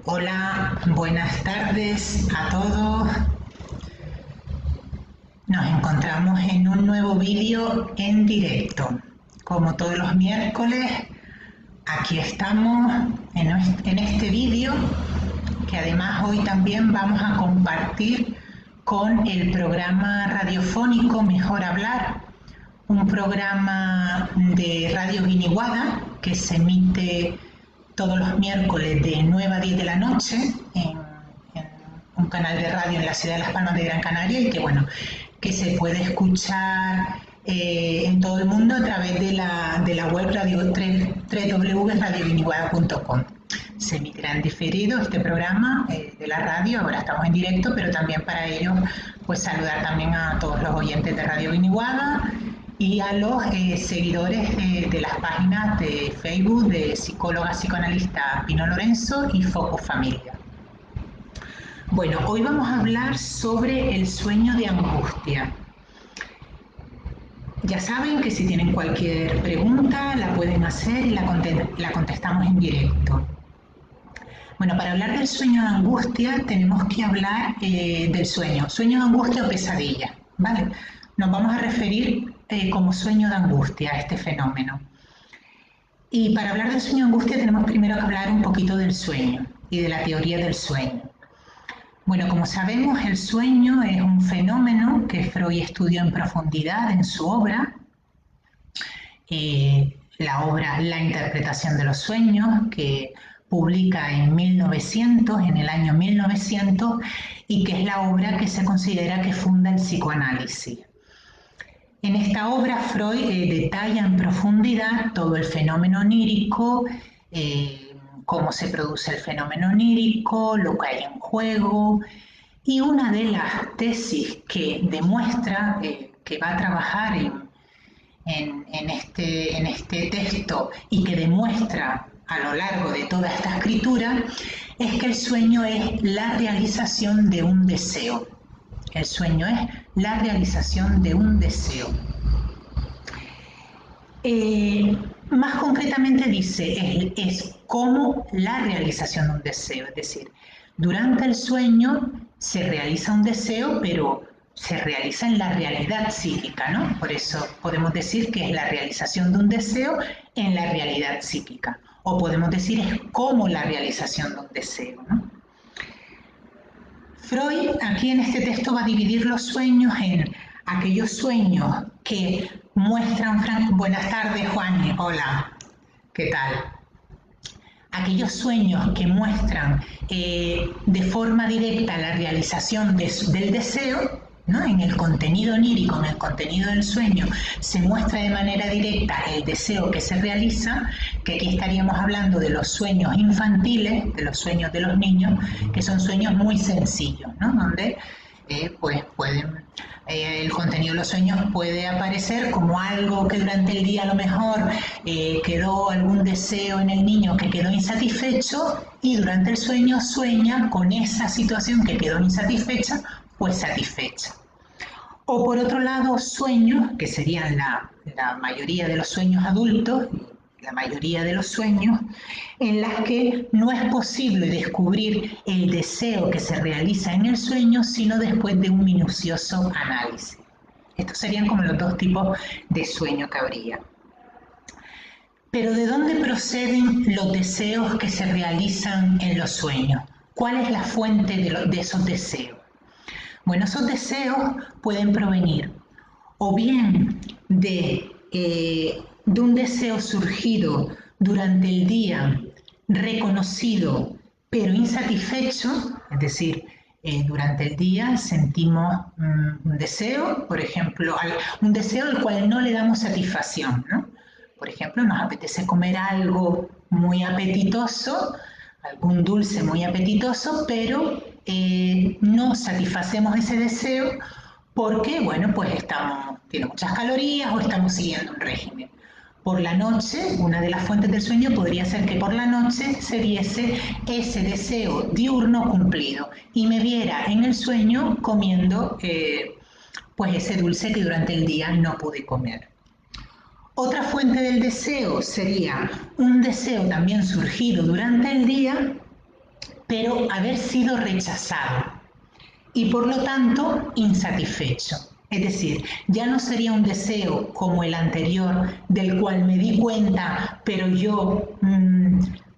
Hola, buenas tardes a todos. Nos encontramos en un nuevo vídeo en directo. Como todos los miércoles, aquí estamos en este vídeo, que además hoy también vamos a compartir con el programa radiofónico Mejor Hablar, un programa de Radio Guiniguada que se emite todos los miércoles de 9 a 10 de la noche en un canal de radio en la ciudad de Las Palmas de Gran Canaria y que se puede escuchar en todo el mundo a través de la web www.radioguiniguada.com. Se emitirá en diferido este programa de la radio, ahora estamos en directo, pero también para ello pues saludar también a todos los oyentes de Radio Guiniguada y a los seguidores de las páginas de Facebook de psicóloga psicoanalista Pino Lorenzo y Focus Familia. Bueno, hoy vamos a hablar sobre el sueño de angustia. Ya saben que si tienen cualquier pregunta la pueden hacer y la contestamos en directo. Bueno, para hablar del sueño de angustia tenemos que hablar del sueño de angustia o pesadilla, ¿vale? Nos vamos a referir como sueño de angustia a este fenómeno. Y para hablar del sueño de angustia tenemos primero que hablar un poquito del sueño y de la teoría del sueño. Bueno, como sabemos, el sueño es un fenómeno que Freud estudió en profundidad en su obra, La interpretación de los sueños, que publica en el año 1900, y que es la obra que se considera que funda el psicoanálisis. En esta obra Freud detalla en profundidad todo el fenómeno onírico, cómo se produce el fenómeno onírico, lo que hay en juego, y una de las tesis que demuestra, que va a trabajar en este texto y que demuestra a lo largo de toda esta escritura, es que el sueño es la realización de un deseo. El sueño es la realización de un deseo. Más concretamente dice, es como la realización de un deseo, es decir, durante el sueño se realiza un deseo, pero se realiza en la realidad psíquica, ¿no? Por eso podemos decir que es la realización de un deseo en la realidad psíquica, o podemos decir es como la realización de un deseo, ¿no? Freud aquí en este texto va a dividir los sueños en aquellos sueños que muestran... Buenas tardes, Juani. Hola. ¿Qué tal? Aquellos sueños que muestran de forma directa la realización del deseo, ¿no? En el contenido onírico, en el contenido del sueño, se muestra de manera directa el deseo que se realiza, que aquí estaríamos hablando de los sueños infantiles, de los sueños de los niños, que son sueños muy sencillos, ¿no? Donde el contenido de los sueños puede aparecer como algo que durante el día a lo mejor quedó algún deseo en el niño que quedó insatisfecho y durante el sueño sueña con esa situación que quedó insatisfecha, pues satisfecha. O por otro lado, sueños, que serían la mayoría de los sueños adultos, la mayoría de los sueños, en las que no es posible descubrir el deseo que se realiza en el sueño, sino después de un minucioso análisis. Estos serían como los dos tipos de sueño que habría. Pero ¿de dónde proceden los deseos que se realizan en los sueños? ¿Cuál es la fuente de esos deseos? Bueno, esos deseos pueden provenir o bien de un deseo surgido durante el día, reconocido pero insatisfecho, es decir, durante el día sentimos un deseo, por ejemplo, un deseo al cual no le damos satisfacción, ¿no? Por ejemplo, nos apetece comer algo muy apetitoso, algún dulce muy apetitoso, pero no satisfacemos ese deseo porque, bueno, pues tiene muchas calorías o estamos siguiendo un régimen. Por la noche, una de las fuentes del sueño podría ser que por la noche se diese ese deseo diurno cumplido y me viera en el sueño comiendo pues ese dulce que durante el día no pude comer. Otra fuente del deseo sería un deseo también surgido durante el día, pero haber sido rechazado y por lo tanto insatisfecho. Es decir, ya no sería un deseo como el anterior, del cual me di cuenta, pero yo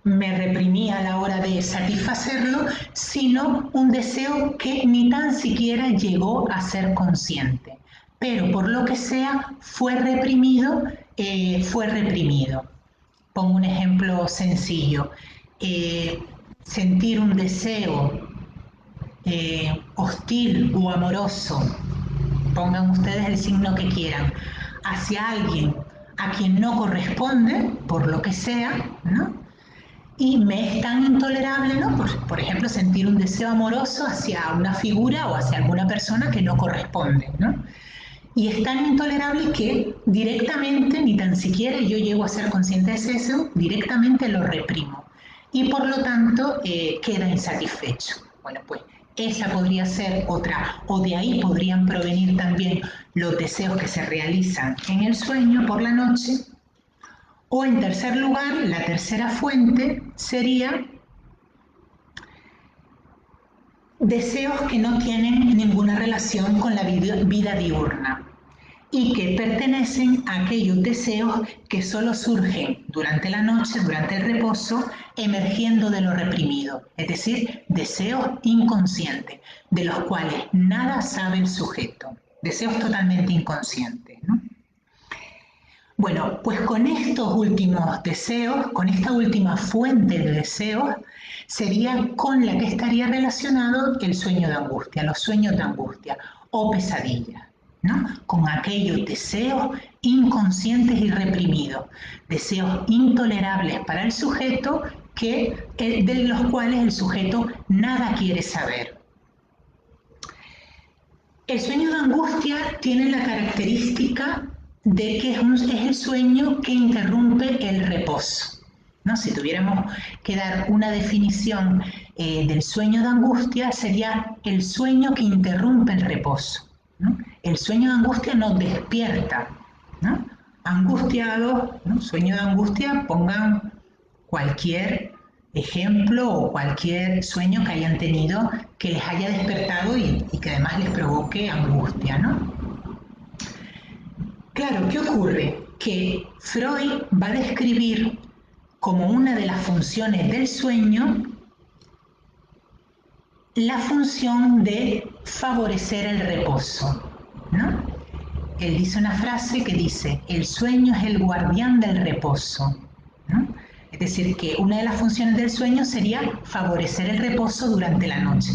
me reprimía a la hora de satisfacerlo, sino un deseo que ni tan siquiera llegó a ser consciente, pero por lo que sea fue reprimido, fue reprimido. Pongo un ejemplo sencillo. Sentir un deseo hostil o amoroso, pongan ustedes el signo que quieran, hacia alguien a quien no corresponde, por lo que sea, ¿no? Y me es tan intolerable, ¿no? Por ejemplo, sentir un deseo amoroso hacia una figura o hacia alguna persona que no corresponde, ¿no? Y es tan intolerable que directamente, ni tan siquiera yo llego a ser consciente de eso, directamente lo reprimo. Y por lo tanto queda insatisfecho. Bueno, pues esa podría ser otra, o de ahí podrían provenir también los deseos que se realizan en el sueño por la noche. O en tercer lugar, la tercera fuente sería deseos que no tienen ninguna relación con la vida diurna y que pertenecen a aquellos deseos que solo surgen durante la noche, durante el reposo, emergiendo de lo reprimido, es decir, deseos inconscientes, de los cuales nada sabe el sujeto, deseos totalmente inconscientes, ¿no? Bueno, pues con estos últimos deseos, con esta última fuente de deseos, sería con la que estaría relacionado el sueño de angustia, los sueños de angustia o pesadillas, ¿no? Con aquellos deseos inconscientes y reprimidos, deseos intolerables para el sujeto de los cuales el sujeto nada quiere saber. El sueño de angustia tiene la característica de que es el sueño que interrumpe el reposo, ¿no? Si tuviéramos que dar una definición del sueño de angustia, sería el sueño que interrumpe el reposo, ¿no? El sueño de angustia nos despierta, ¿no? Angustiados, ¿no? Sueño de angustia, pongan cualquier ejemplo o cualquier sueño que hayan tenido que les haya despertado y que además les provoque angustia, ¿no? Claro, ¿qué ocurre? Que Freud va a describir como una de las funciones del sueño la función de favorecer el reposo, ¿no? Él dice una frase que dice, el sueño es el guardián del reposo, ¿no? Es decir, que una de las funciones del sueño sería favorecer el reposo durante la noche,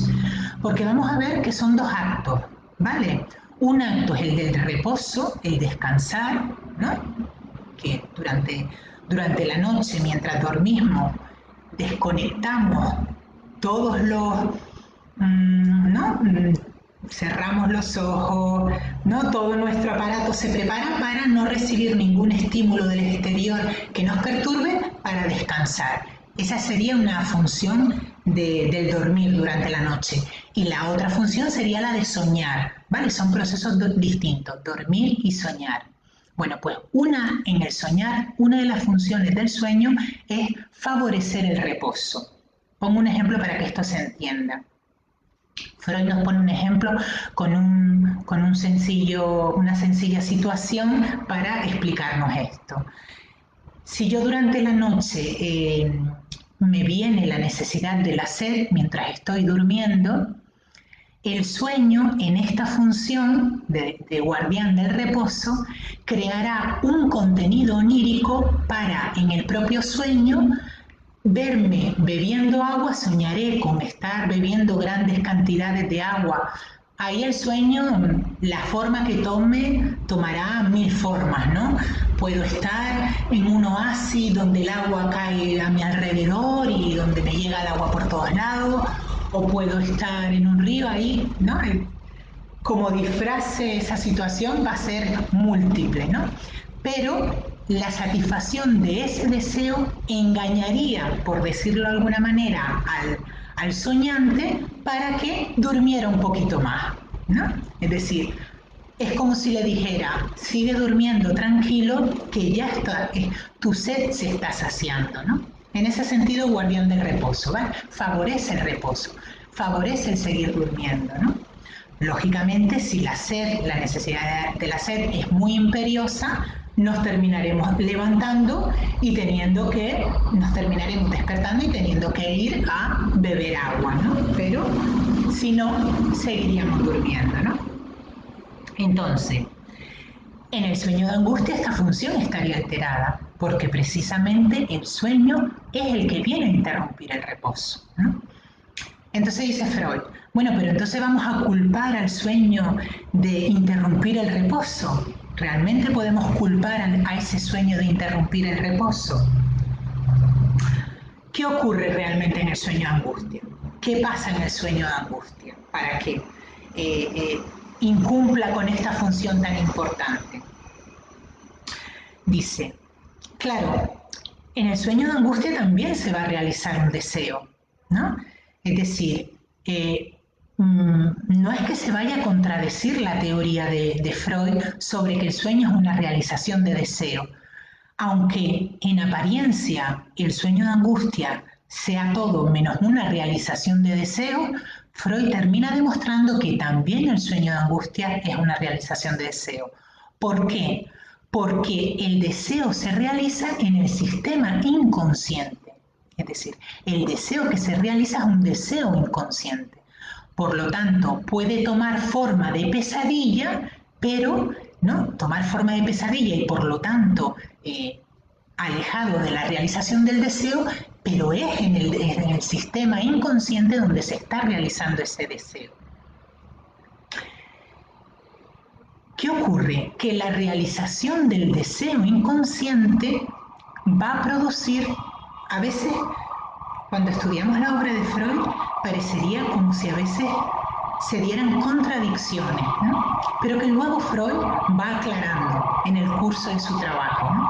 porque vamos a ver que son dos actos, ¿vale? Un acto es el del reposo, el descansar, ¿no? Que durante la noche, mientras dormimos, desconectamos todos los, ¿no? Cerramos los ojos, ¿no? Todo nuestro aparato se prepara para no recibir ningún estímulo del exterior que nos perturbe para descansar. Esa sería una función del dormir durante la noche. Y la otra función sería la de soñar, ¿vale? Son procesos distintos, dormir y soñar. Bueno, pues en el soñar, una de las funciones del sueño es favorecer el reposo. Pongo un ejemplo para que esto se entienda. Freud nos pone un ejemplo con una sencilla situación para explicarnos esto. Si yo durante la noche me viene la necesidad de la sed mientras estoy durmiendo, el sueño en esta función de guardián del reposo creará un contenido onírico para en el propio sueño verme bebiendo agua, soñaré con estar bebiendo grandes cantidades de agua. Ahí el sueño, la forma que tomará 1000 formas, ¿no? Puedo estar en un oasis donde el agua cae a mi alrededor y donde me llega el agua por todos lados, o puedo estar en un río ahí, ¿no? Como disfrace esa situación va a ser múltiple, ¿no? Pero la satisfacción de ese deseo engañaría, por decirlo de alguna manera, al soñante para que durmiera un poquito más, ¿no? Es decir, es como si le dijera, sigue durmiendo tranquilo, que ya está, tu sed se está saciando, ¿no? En ese sentido, guardián del reposo, ¿vale? Favorece el reposo, favorece el seguir durmiendo, ¿no? Lógicamente, si la sed, la necesidad de la sed es muy imperiosa, nos terminaremos levantando y nos terminaremos despertando y teniendo que ir a beber agua, ¿no? Pero si no, seguiríamos durmiendo, ¿no? Entonces, en el sueño de angustia esta función estaría alterada, porque precisamente el sueño es el que viene a interrumpir el reposo, ¿no? Entonces dice Freud, bueno, pero entonces vamos a culpar al sueño de interrumpir el reposo. ¿Realmente podemos culpar a ese sueño de interrumpir el reposo? ¿Qué ocurre realmente en el sueño de angustia? ¿Qué pasa en el sueño de angustia para que incumpla con esta función tan importante? Dice, claro, en el sueño de angustia también se va a realizar un deseo, ¿no? Es decir, no es que se vaya a contradecir la teoría de Freud sobre que el sueño es una realización de deseo. Aunque en apariencia el sueño de angustia sea todo menos una realización de deseo, Freud termina demostrando que también el sueño de angustia es una realización de deseo. ¿Por qué? Porque el deseo se realiza en el sistema inconsciente. Es decir, el deseo que se realiza es un deseo inconsciente. Por lo tanto, puede tomar forma de pesadilla, pero ¿no? Tomar forma de pesadilla y por lo tanto alejado de la realización del deseo, pero es en el sistema inconsciente donde se está realizando ese deseo. ¿Qué ocurre? Que la realización del deseo inconsciente va a producir, a veces, cuando estudiamos la obra de Freud, parecería como si a veces se dieran contradicciones, ¿no? Pero que luego Freud va aclarando en el curso de su trabajo, ¿no?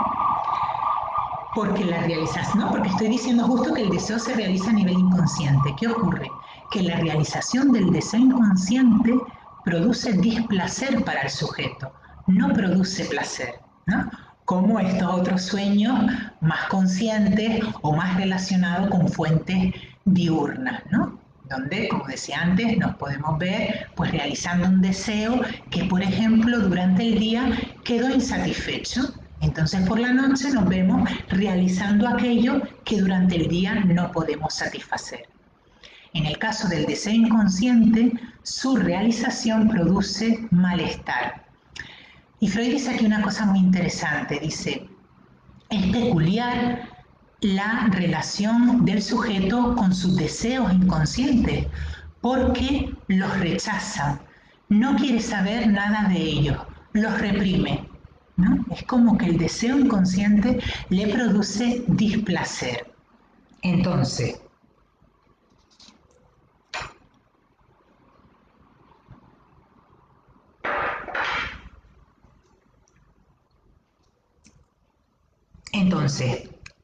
Porque la realización, no, porque estoy diciendo justo que el deseo se realiza a nivel inconsciente. ¿Qué ocurre? Que la realización del deseo inconsciente produce displacer para el sujeto, no produce placer, ¿no? Como estos otros sueños más conscientes o más relacionados con fuentes diurnas, ¿no? Donde, como decía antes, nos podemos ver pues realizando un deseo que, por ejemplo, durante el día quedó insatisfecho. Entonces por la noche nos vemos realizando aquello que durante el día no podemos satisfacer. En el caso del deseo inconsciente, su realización produce malestar. Y Freud dice aquí una cosa muy interesante, dice, es peculiar la relación del sujeto con sus deseos inconscientes, porque los rechaza, no quiere saber nada de ellos, los reprime, ¿no? Es como que el deseo inconsciente le produce displacer. Entonces,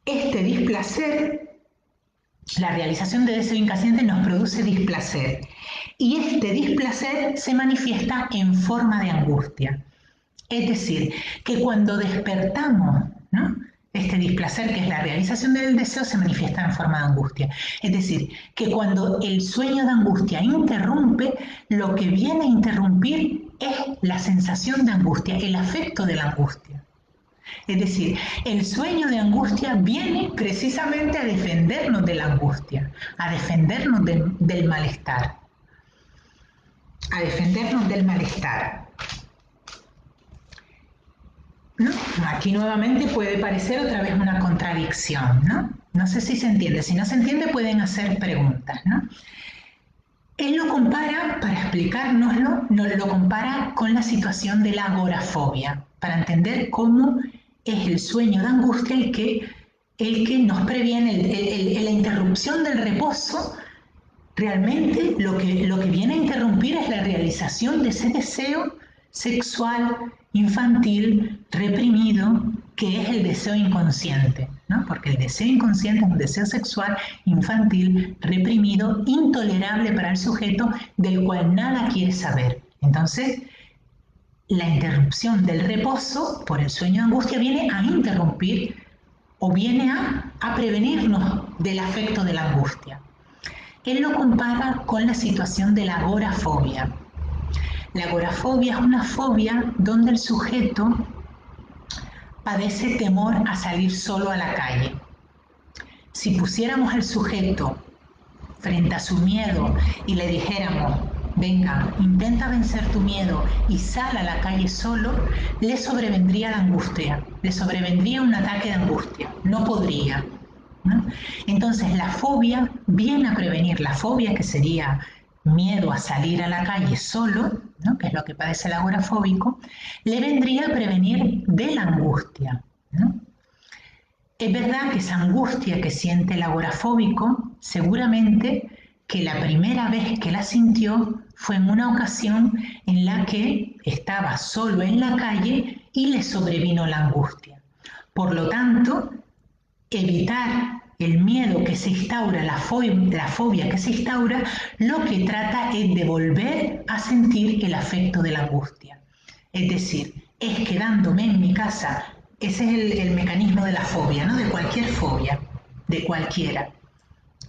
este displacer, la realización de deseo inconsciente nos produce displacer. Y este displacer se manifiesta en forma de angustia. Es decir, que cuando despertamos, ¿no? Este displacer, que es la realización del deseo, se manifiesta en forma de angustia. Es decir, que cuando el sueño de angustia interrumpe, lo que viene a interrumpir es la sensación de angustia, el afecto de la angustia. Es decir, el sueño de angustia viene precisamente a defendernos de la angustia, a defendernos del malestar. A defendernos del malestar. ¿No? Aquí nuevamente puede parecer otra vez una contradicción, ¿no? No sé si se entiende. Si no se entiende, pueden hacer preguntas, ¿no? Él lo compara, para explicárnoslo, nos lo compara con la situación de la agorafobia, para entender cómo es el sueño de angustia el que nos previene, la interrupción del reposo. Realmente lo que viene a interrumpir es la realización de ese deseo sexual, infantil, reprimido, que es el deseo inconsciente, ¿no? Porque el deseo inconsciente es un deseo sexual, infantil, reprimido, intolerable para el sujeto, del cual nada quiere saber. Entonces, la interrupción del reposo por el sueño de angustia viene a interrumpir o viene a prevenirnos del afecto de la angustia. Él lo compara con la situación de la agorafobia. La agorafobia es una fobia donde el sujeto padece temor a salir solo a la calle. Si pusiéramos al sujeto frente a su miedo y le dijéramos, venga, intenta vencer tu miedo y sal a la calle solo, le sobrevendría la angustia, le sobrevendría un ataque de angustia, no podría, ¿no? Entonces la fobia viene a prevenir, la fobia que sería miedo a salir a la calle solo, ¿no? Que es lo que padece el agorafóbico, le vendría a prevenir de la angustia, ¿no? Es verdad que esa angustia que siente el agorafóbico, seguramente que la primera vez que la sintió fue en una ocasión en la que estaba solo en la calle y le sobrevino la angustia. Por lo tanto, evitar el miedo que se instaura, la fobia que se instaura, lo que trata es de volver a sentir el afecto de la angustia. Es decir, es quedándome en mi casa. Ese es el mecanismo de la fobia, ¿no? De cualquier fobia, de cualquiera.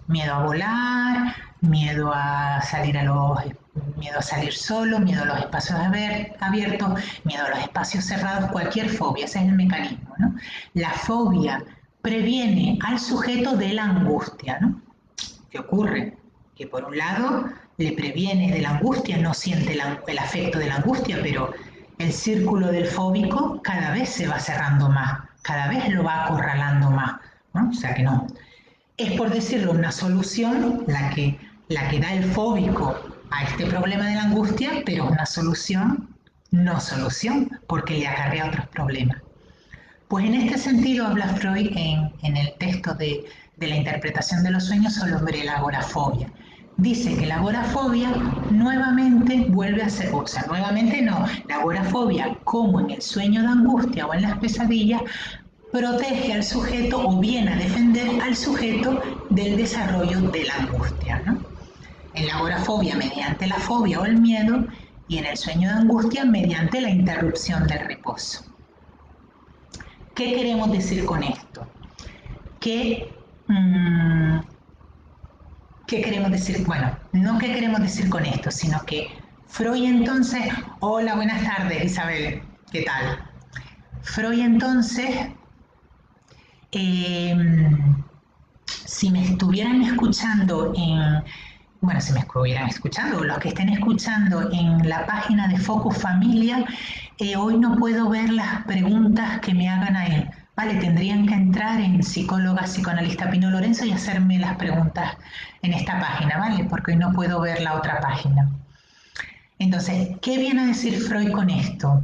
Miedo a volar, miedo a salir solo, miedo a los espacios abiertos, miedo a los espacios cerrados, cualquier fobia, ese es el mecanismo, ¿no? La fobia previene al sujeto de la angustia, ¿no? ¿Qué ocurre? Que por un lado le previene de la angustia, no siente el afecto de la angustia, pero el círculo del fóbico cada vez se va cerrando más, cada vez lo va acorralando más, ¿no? O sea que no. Es, por decirlo, una solución la que da el fóbico a este problema de la angustia, pero una solución, no solución, porque le acarrea otros problemas. Pues en este sentido habla Freud en el texto de la interpretación de los sueños sobre la agorafobia. Dice que la agorafobia nuevamente vuelve a ser, o sea, nuevamente no, la agorafobia, como en el sueño de angustia o en las pesadillas, protege al sujeto o viene a defender al sujeto del desarrollo de la angustia, ¿no? En la agorafobia mediante la fobia o el miedo y en el sueño de angustia mediante la interrupción del reposo. ¿Qué queremos decir con esto? ¿Qué queremos decir? Bueno, no qué queremos decir con esto, sino que Freud entonces, hola, buenas tardes Isabel, ¿qué tal? Freud entonces, si me estuvieran escuchando si me estuvieran escuchando, los que estén escuchando en la página de Focus Familia, hoy no puedo ver las preguntas que me hagan ahí. Vale, tendrían que entrar en psicóloga, psicoanalista Pino Lorenzo y hacerme las preguntas en esta página, ¿vale? Porque hoy no puedo ver la otra página. Entonces, ¿qué viene a decir Freud con esto?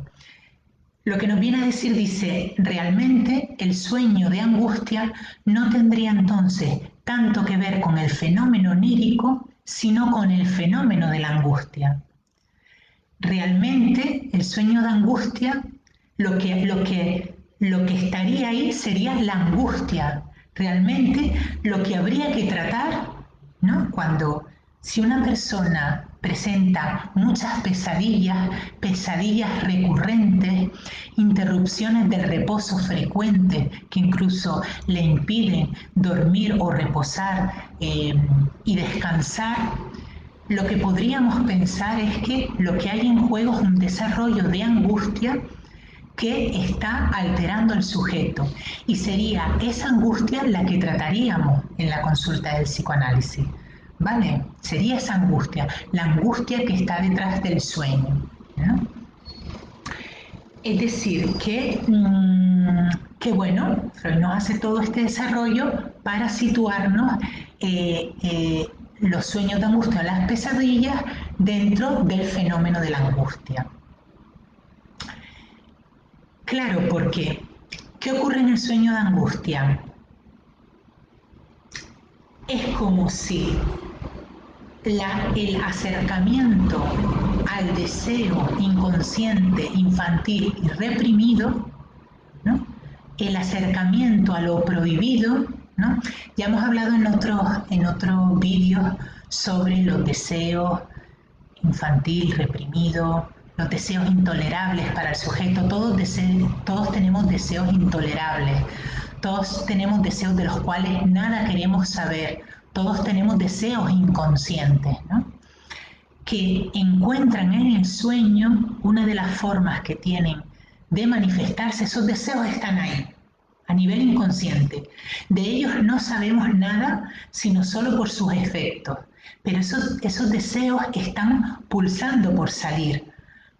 Lo que nos viene a decir, dice, realmente el sueño de angustia no tendría entonces tanto que ver con el fenómeno onírico, sino con el fenómeno de la angustia. Realmente el sueño de angustia, lo que estaría ahí sería la angustia. Realmente lo que habría que tratar, ¿no? Si una persona presenta muchas pesadillas recurrentes, interrupciones del reposo frecuentes que incluso le impiden dormir o reposar y descansar, lo que podríamos pensar es que lo que hay en juego es un desarrollo de angustia que está alterando al sujeto y sería esa angustia la que trataríamos en la consulta del psicoanálisis, ¿vale? Sería esa angustia, la angustia que está detrás del sueño, ¿no? Es decir, que bueno, Freud nos hace todo este desarrollo para situarnos los sueños de angustia o las pesadillas dentro del fenómeno de la angustia. Claro, porque ¿qué ocurre en el sueño de angustia? Es como si el acercamiento al deseo inconsciente, infantil y reprimido, ¿no? El acercamiento a lo prohibido, ¿no? Ya hemos hablado en otros vídeos sobre los deseos infantil, reprimido, los deseos intolerables para el sujeto. Todos tenemos deseos intolerables. Todos tenemos deseos de los cuales nada queremos saber. Todos tenemos deseos inconscientes, ¿no? Que encuentran en el sueño una de las formas que tienen de manifestarse. Esos deseos están ahí, a nivel inconsciente. De ellos no sabemos nada, sino solo por sus efectos. Pero esos deseos están pulsando por salir.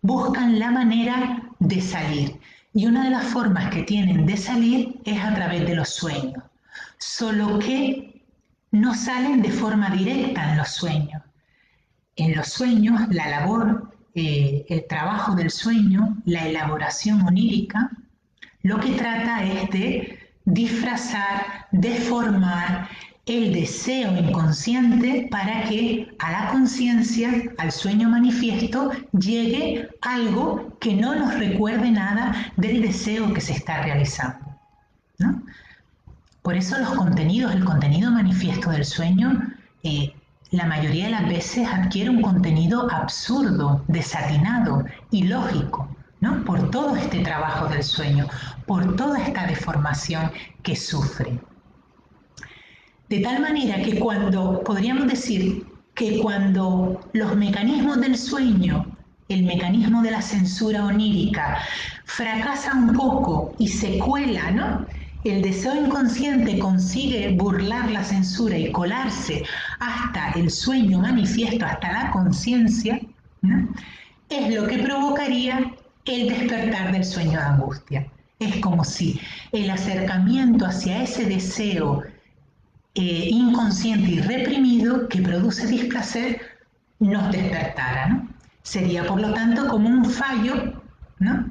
Buscan la manera de salir. Y una de las formas que tienen de salir es a través de los sueños. Solo que no salen de forma directa en los sueños. En los sueños, la labor, el trabajo del sueño, la elaboración onírica, lo que trata es de disfrazar, deformar el deseo inconsciente para que a la conciencia, al sueño manifiesto, llegue algo que no nos recuerde nada del deseo que se está realizando, ¿no? Por eso los contenidos, el contenido manifiesto del sueño, la mayoría de las veces adquiere un contenido absurdo, desatinado, ilógico, ¿no? Por todo este trabajo del sueño, por toda esta deformación que sufre. De tal manera que podríamos decir que cuando los mecanismos del sueño, el mecanismo de la censura onírica, fracasa un poco y se cuela, ¿no? El deseo inconsciente consigue burlar la censura y colarse hasta el sueño manifiesto, hasta la conciencia, ¿no? Es lo que provocaría el despertar del sueño de angustia. Es como si el acercamiento hacia ese deseo inconsciente y reprimido que produce displacer nos despertara, ¿no? Sería, por lo tanto, como un fallo, ¿no?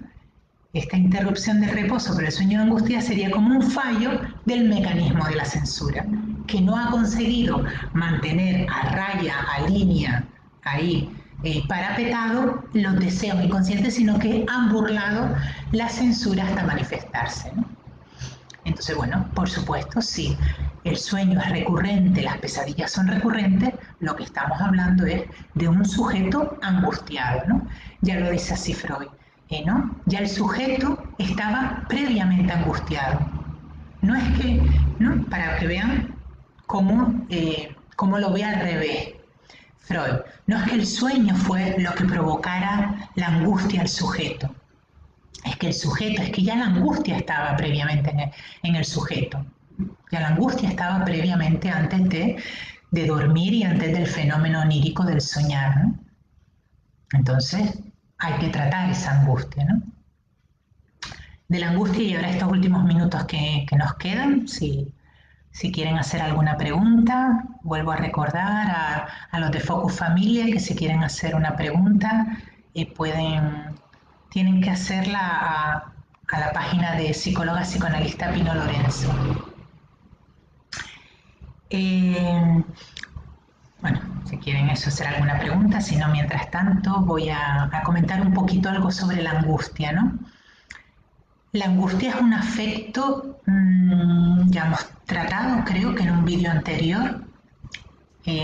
Esta interrupción de reposo por el sueño de angustia sería como un fallo del mecanismo de la censura, que no ha conseguido mantener a raya, a línea, ahí, parapetado los deseos inconscientes, sino que han burlado la censura hasta manifestarse, ¿no? Entonces, bueno, por supuesto, si el sueño es recurrente, las pesadillas son recurrentes, lo que estamos hablando es de un sujeto angustiado, ¿no? Ya lo dice así Freud, ¿no? Ya el sujeto estaba previamente angustiado. No es que, ¿no? Para que vean cómo lo ve al revés Freud. No es que el sueño fue lo que provocara la angustia al sujeto. Es que el sujeto, es que ya la angustia estaba previamente en el sujeto. Ya la angustia estaba previamente antes de dormir y antes del fenómeno onírico del soñar, ¿no? Entonces hay que tratar esa angustia, ¿no? De la angustia, y ahora estos últimos minutos que nos quedan, si quieren hacer alguna pregunta, vuelvo a recordar a los de Focus Familia que si quieren hacer una pregunta, tienen que hacerla a la página de psicóloga psicoanalista Pino Lorenzo. Bueno, si quieren hacer alguna pregunta, si no, mientras tanto voy a comentar un poquito algo sobre la angustia, ¿no? La angustia es un afecto, ya hemos tratado, creo que en un vídeo anterior.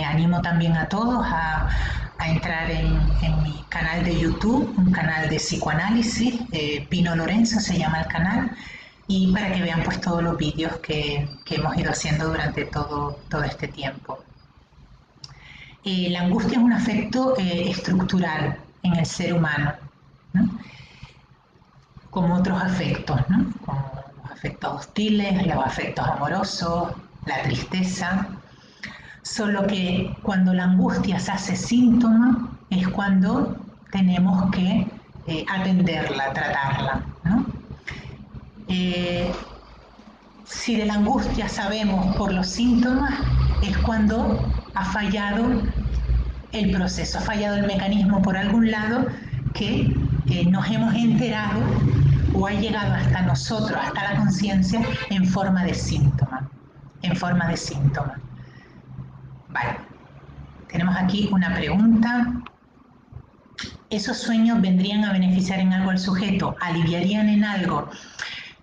Animo también a todos a entrar en mi canal de YouTube, un canal de psicoanálisis, Pino Lorenzo se llama el canal, y para que vean pues todos los vídeos que hemos ido haciendo durante todo este tiempo. La angustia es un afecto estructural en el ser humano, ¿no? Como otros afectos, ¿no? Como los afectos hostiles, los afectos amorosos, la tristeza. Solo que cuando la angustia se hace síntoma es cuando tenemos que atenderla, tratarla, ¿no? Si de la angustia sabemos por los síntomas, es cuando ha fallado el proceso, ha fallado el mecanismo por algún lado que nos hemos enterado o ha llegado hasta nosotros, hasta la conciencia, en forma de síntoma, Vale, tenemos aquí una pregunta. ¿Esos sueños vendrían a beneficiar en algo al sujeto? ¿Aliviarían en algo?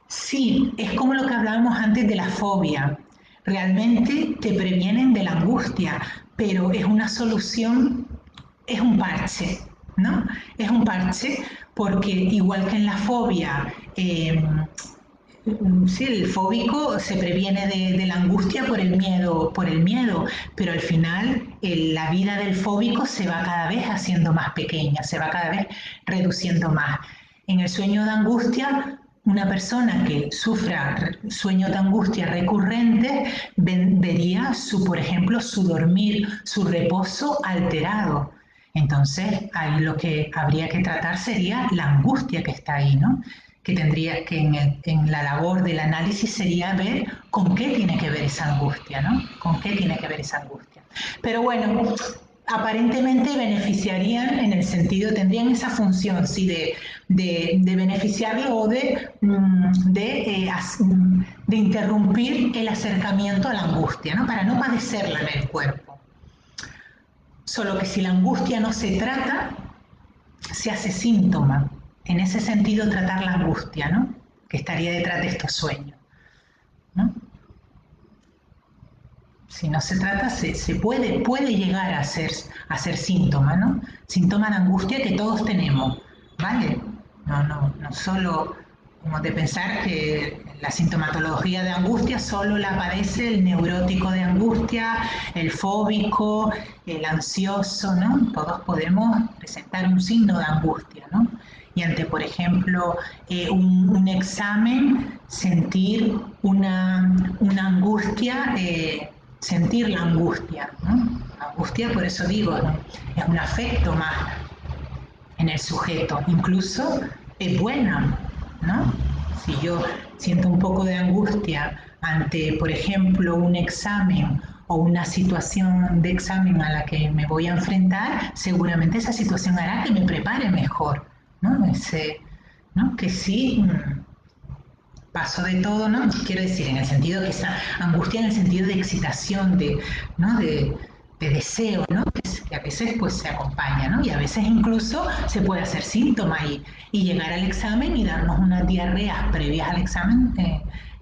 Sí, es como lo que hablábamos antes de la fobia. Realmente te previenen de la angustia, pero es una solución, es un parche, ¿no? Es un parche porque igual que en la fobia Sí, el fóbico se previene de la angustia por el miedo, pero al final la vida del fóbico se va cada vez haciendo más pequeña, se va cada vez reduciendo más. En el sueño de angustia, una persona que sufra sueños de angustia recurrentes vería su, por ejemplo, su dormir, su reposo alterado. Entonces, ahí lo que habría que tratar sería la angustia que está ahí, ¿no? Que tendría que en la labor del análisis sería ver con qué tiene que ver esa angustia, ¿no? Con qué tiene que ver esa angustia. Pero bueno, aparentemente beneficiarían en el sentido, tendrían esa función, sí, de beneficiarlo o de interrumpir el acercamiento a la angustia, ¿no? Para no padecerla en el cuerpo. Solo que si la angustia no se trata, se hace síntoma. En ese sentido, tratar la angustia, ¿no? Que estaría detrás de estos sueños, ¿no? Si no se trata, se puede llegar a ser síntoma, ¿no? Síntoma de angustia que todos tenemos, ¿vale? No solo como de pensar que la sintomatología de angustia solo la padece el neurótico de angustia, el fóbico, el ansioso, ¿no? Todos podemos presentar un signo de angustia, ¿no? Y ante, por ejemplo, un examen, sentir una angustia, sentir la angustia, ¿no? La angustia, por eso digo, ¿no? Es un afecto más en el sujeto, incluso es buena, ¿no? Si yo siento un poco de angustia ante, por ejemplo, un examen o una situación de examen a la que me voy a enfrentar, seguramente esa situación hará que me prepare mejor, ¿no? ¿no? Que sí, paso de todo, ¿no? Quiero decir, en el sentido que esa angustia en el sentido de excitación, ¿no? De deseo, ¿no? Que a veces pues se acompaña, ¿no? Y a veces incluso se puede hacer síntoma y llegar al examen y darnos unas diarreas previas al examen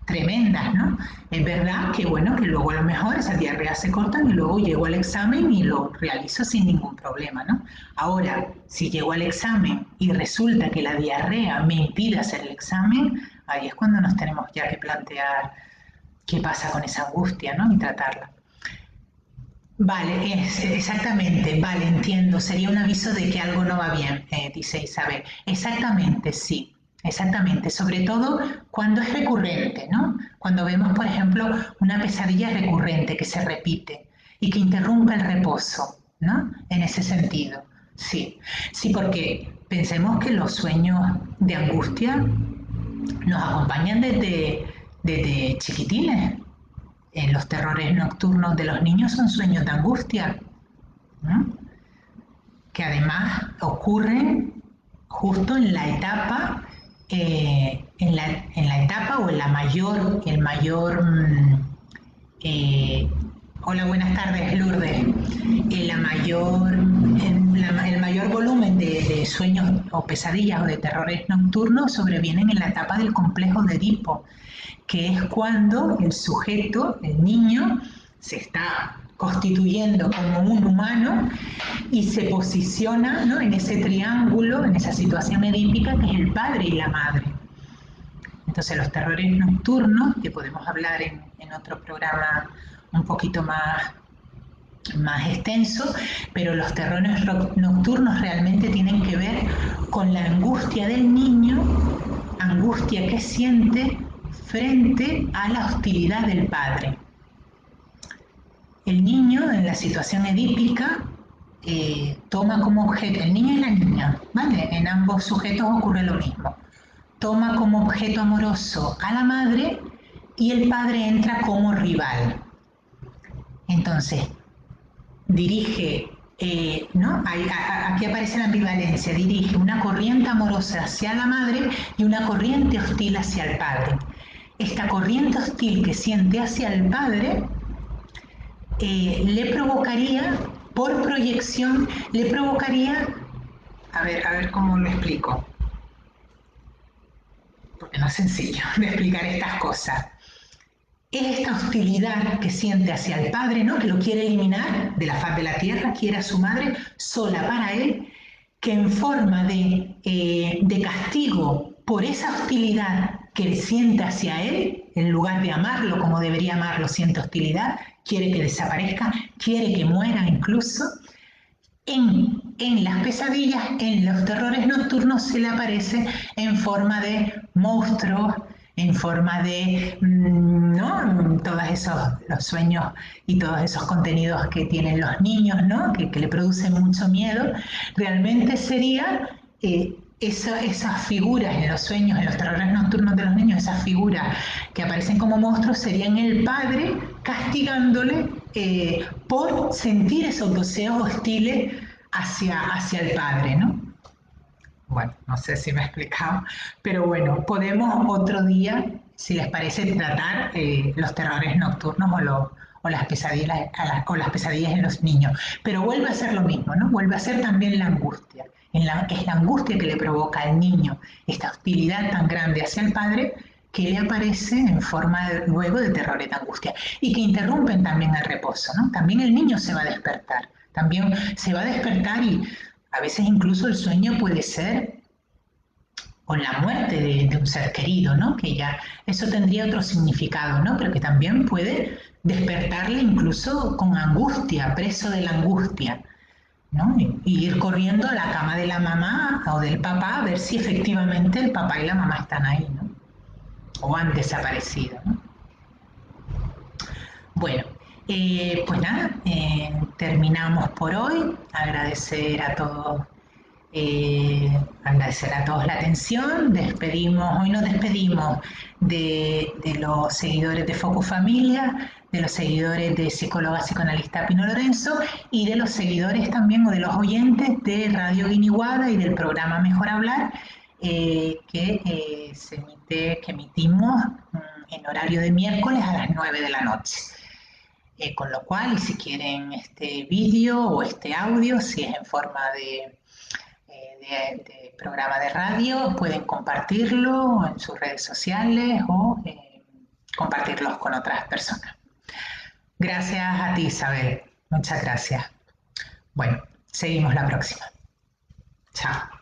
tremendas, ¿no? Es verdad que bueno, que luego a lo mejor esas diarreas se cortan y luego llego al examen y lo realizo sin ningún problema, ¿no? Ahora, si llego al examen y resulta que la diarrea me impide hacer el examen, ahí es cuando nos tenemos ya que plantear qué pasa con esa angustia, ¿no? Y tratarla. Vale, exactamente, vale, entiendo. Sería un aviso de que algo no va bien, dice Isabel. Exactamente, sí, exactamente. Sobre todo cuando es recurrente, ¿no? Cuando vemos, por ejemplo, una pesadilla recurrente que se repite y que interrumpe el reposo, ¿no? En ese sentido, sí. Sí, porque pensemos que los sueños de angustia nos acompañan desde chiquitines. Los terrores nocturnos de los niños son sueños de angustia, ¿no? Que además ocurren justo en la etapa, en la etapa o en la mayor, el mayor, eh, hola, buenas tardes, Lourdes, el mayor volumen de sueños o pesadillas o de terrores nocturnos sobrevienen en la etapa del complejo de Edipo, que es cuando el sujeto, el niño, se está constituyendo como un humano y se posiciona, ¿no? En ese triángulo, en esa situación edípica que es el padre y la madre. Entonces los terrores nocturnos, que podemos hablar en otro programa un poquito más extenso, pero los terrores nocturnos realmente tienen que ver con la angustia del niño, angustia que siente frente a la hostilidad del padre. El niño en la situación edípica toma como objeto, el niño y la niña, ¿vale? En ambos sujetos ocurre lo mismo. Toma como objeto amoroso a la madre y el padre entra como rival. Entonces, dirige, ¿no? Aquí aparece la ambivalencia, dirige una corriente amorosa hacia la madre y una corriente hostil hacia el padre. Esta corriente hostil que siente hacia el padre le provocaría, por proyección, le provocaría, a ver cómo lo explico, porque no es sencillo de explicar estas cosas. Es esta hostilidad que siente hacia el padre, ¿no? Que lo quiere eliminar de la faz de la tierra, quiere a su madre sola para él, que en forma de castigo por esa hostilidad que siente hacia él, en lugar de amarlo como debería amarlo, siente hostilidad, quiere que desaparezca, quiere que muera incluso. En las pesadillas, en los terrores nocturnos, se le aparece en forma de monstruos, en forma de, ¿no? Todos esos los sueños y todos esos contenidos que tienen los niños, ¿no? Que le producen mucho miedo. Realmente sería esas figuras en los sueños, en los terrores nocturnos de los niños, esas figuras que aparecen como monstruos, serían el padre castigándole por sentir esos deseos hostiles hacia el padre, ¿no? Bueno, no sé si me he explicado, pero bueno, podemos otro día, si les parece, tratar los terrores nocturnos o las pesadillas, o las pesadillas en los niños. Pero vuelve a ser lo mismo, ¿no? Vuelve a ser también la angustia. Es la angustia que le provoca al niño esta hostilidad tan grande hacia el padre que le aparece en forma luego de terror y de angustia y que interrumpen también el reposo, ¿no? También el niño se va a despertar, también se va a despertar y a veces incluso el sueño puede ser con la muerte de un ser querido, ¿no? Que ya eso tendría otro significado, ¿no? Pero que también puede despertarle incluso con angustia, preso de la angustia, ¿no? Y ir corriendo a la cama de la mamá o del papá a ver si efectivamente el papá y la mamá están ahí, ¿no? O han desaparecido, ¿no? Bueno, pues nada, terminamos por hoy. Agradecer a todos la atención. Hoy nos despedimos de los seguidores de Focus Familia, de los seguidores de psicóloga psicoanalista Pino Lorenzo y de los seguidores también o de los oyentes de Radio Guiniguada y del programa Mejor Hablar, que emitimos en horario de miércoles a las 9 de la noche. Con lo cual, y si quieren este vídeo o este audio, si es en forma de programa de radio, pueden compartirlo en sus redes sociales o compartirlos con otras personas. Gracias a ti, Isabel. Muchas gracias. Bueno, seguimos la próxima. Chao.